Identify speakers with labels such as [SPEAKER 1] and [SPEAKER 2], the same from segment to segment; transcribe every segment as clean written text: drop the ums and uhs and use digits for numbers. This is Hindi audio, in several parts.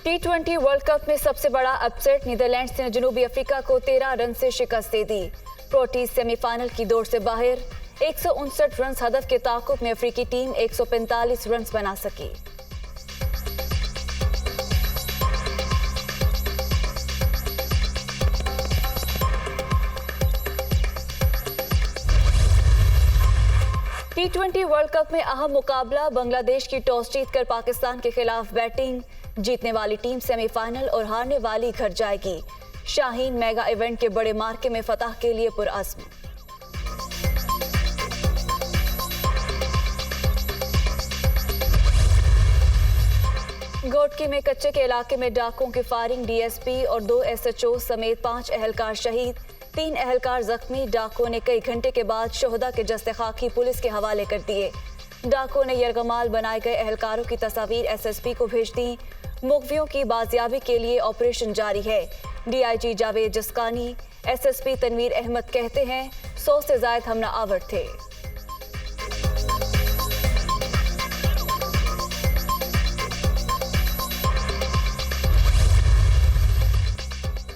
[SPEAKER 1] T20 वर्ल्ड कप में सबसे बड़ा अपसेट नीदरलैंड्स ने जनूबी अफ्रीका को 13 रन से शिकस्त दे दी। प्रोटीज सेमीफाइनल की दौड़ से बाहर। 159 रन हदफ के ताकुब में अफ्रीकी टीम 145 रन बना सकी। T20 वर्ल्ड कप में अहम मुकाबला बांग्लादेश की टॉस जीतकर पाकिस्तान के खिलाफ बैटिंग। जीतने वाली टीम सेमीफाइनल और हारने वाली घर जाएगी। शाहीन मेगा इवेंट के बड़े मार्के में फतह के लिए पुरअज़्म। घोटकी में कच्चे के इलाके में डाकुओं की फायरिंग। डीएसपी और 2 एसएचओ समेत 5 अहलकार शहीद, 3 अहलकार जख्मी। डाकुओं ने कई घंटे के बाद शोहदा के जस्ते खाकी पुलिस के हवाले कर दिए। डाकुओं ने यरगमाल बनाए गए अहलकारों की तस्वीर एसएसपी को भेज दी। मुखबियों की बाजियाबी के लिए ऑपरेशन जारी है। डीआईजी जावेद जस्कानी, एसएसपी तनवीर अहमद कहते हैं 100 से ज्यादा हमला आवर थे।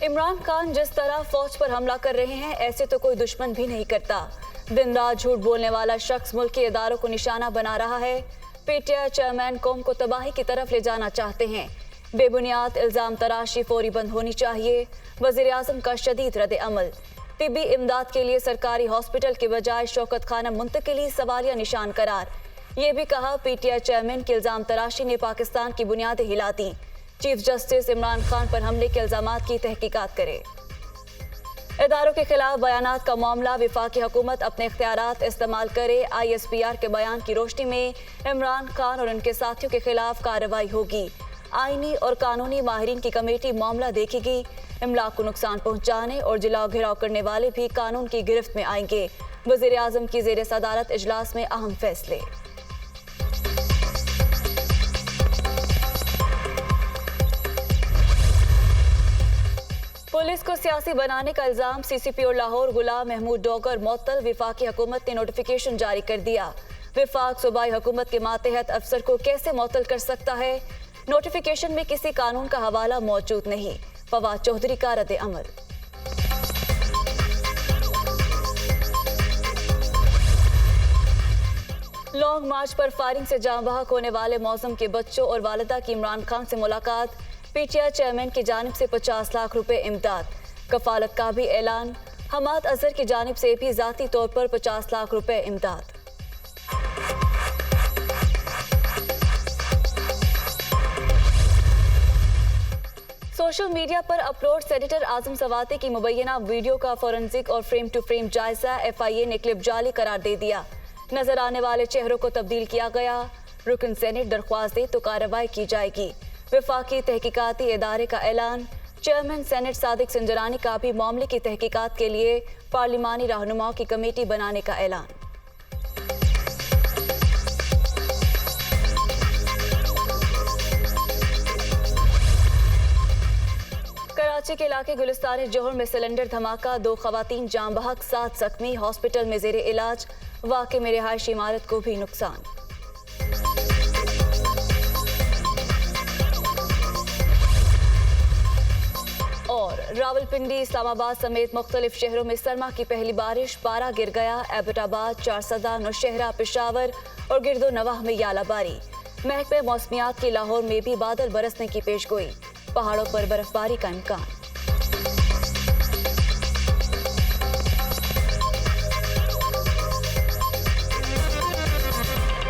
[SPEAKER 1] इमरान खान जिस तरह फौज पर हमला कर रहे हैं ऐसे तो कोई दुश्मन भी नहीं करता। दिन रात झूठ बोलने वाला शख्स मुल्क के इदारों को निशाना बना रहा है। पीटीआई चेयरमैन कौम को तबाही की तरफ ले जाना चाहते हैं। बेबुनियाद इल्जाम तराशी फौरी बंद होनी चाहिए। वजीर आजम का शदीद रद्द अमल। तिब्बी इमदाद के लिए सरकारी हॉस्पिटल के बजाय शौकत खाना मुंतकिली सवालिया निशान करार। ये भी कहा पीटीआई चेयरमैन की इल्जाम तराशी ने पाकिस्तान की बुनियादें हिला दी। चीफ जस्टिस इमरान खान पर हमले के इल्जामात की तहकीकात करे। इदारों के खिलाफ बयानात का मामला। वफाकी हुकूमत अपने इख्तियारात इस्तेमाल करे। ISPR के बयान की रोशनी में इमरान खान और उनके साथियों के खिलाफ कार्रवाई होगी। आईनी और कानूनी माहिरीन की कमेटी मामला देखेगी। इमलाक को नुकसान पहुंचाने और जलाओ घिराव करने वाले भी कानून की गिरफ्त में आएंगे। वजीर आजम की ज़ेर सदारत इजलास में अहम फैसले। पुलिस को सियासी बनाने का इल्जाम। CCPO लाहौर गुलाम महमूद डोगर मुअत्तल। वफाकी हुकूमत ने नोटिफिकेशन जारी कर दिया। वफाक सूबाई हुकूमत के मातहत अफसर को कैसे मुअत्तल कर सकता है? नोटिफिकेशन में किसी कानून का हवाला मौजूद नहीं। फवाद चौधरी का रद्द अमल। लॉन्ग मार्च पर फायरिंग से जान बहक होने वाले मौजम के बच्चों और वालिदा की इमरान खान से मुलाकात। पीटीआई चेयरमैन की जानिब से 50 लाख रुपए इमदाद। कफालत का भी ऐलान। हमाद अजहर की जानिब से भी जाती तौर पर 50 लाख रुपए इमदाद। सोशल मीडिया पर अपलोड सेनेटर आजम सवाते की मुबैना वीडियो का फोरेंसिक और फ्रेम टू फ्रेम जायजा। FIA ने क्लिप जाली करार दे दिया। नजर आने वाले चेहरों को तब्दील किया गया। रुकन सेनेट दरख्वास्त दे तो कार्रवाई की जाएगी। वफाकी तहकीकाती इदारे का ऐलान। चेयरमैन सेनेट सादिक संजरानी का भी मामले की तहकीकात के लिए पार्लिमानी रहनुमाओं की कमेटी बनाने का ऐलान। कराची के इलाके गुलिस्तान जोहर में सिलेंडर धमाका। 2 खवातीन जान बहक, 7 जख्मी। हॉस्पिटल में जेर इलाज। वाक़े में रिहायशी इमारत को भी नुकसान। और रावलपिंडी इस्लामाबाद समेत मुख्तलिफ शहरों में सरमा की पहली बारिश। पारा गिर गया। एबटाबाद, चारसदा, नौशहरा, पेशावर और गिरदो नवाह में यालाबारी। महकमे मौसमियात की लाहौर में भी बादल बरसने की पेशगोई। पहाड़ों पर बर्फबारी का इम्कान।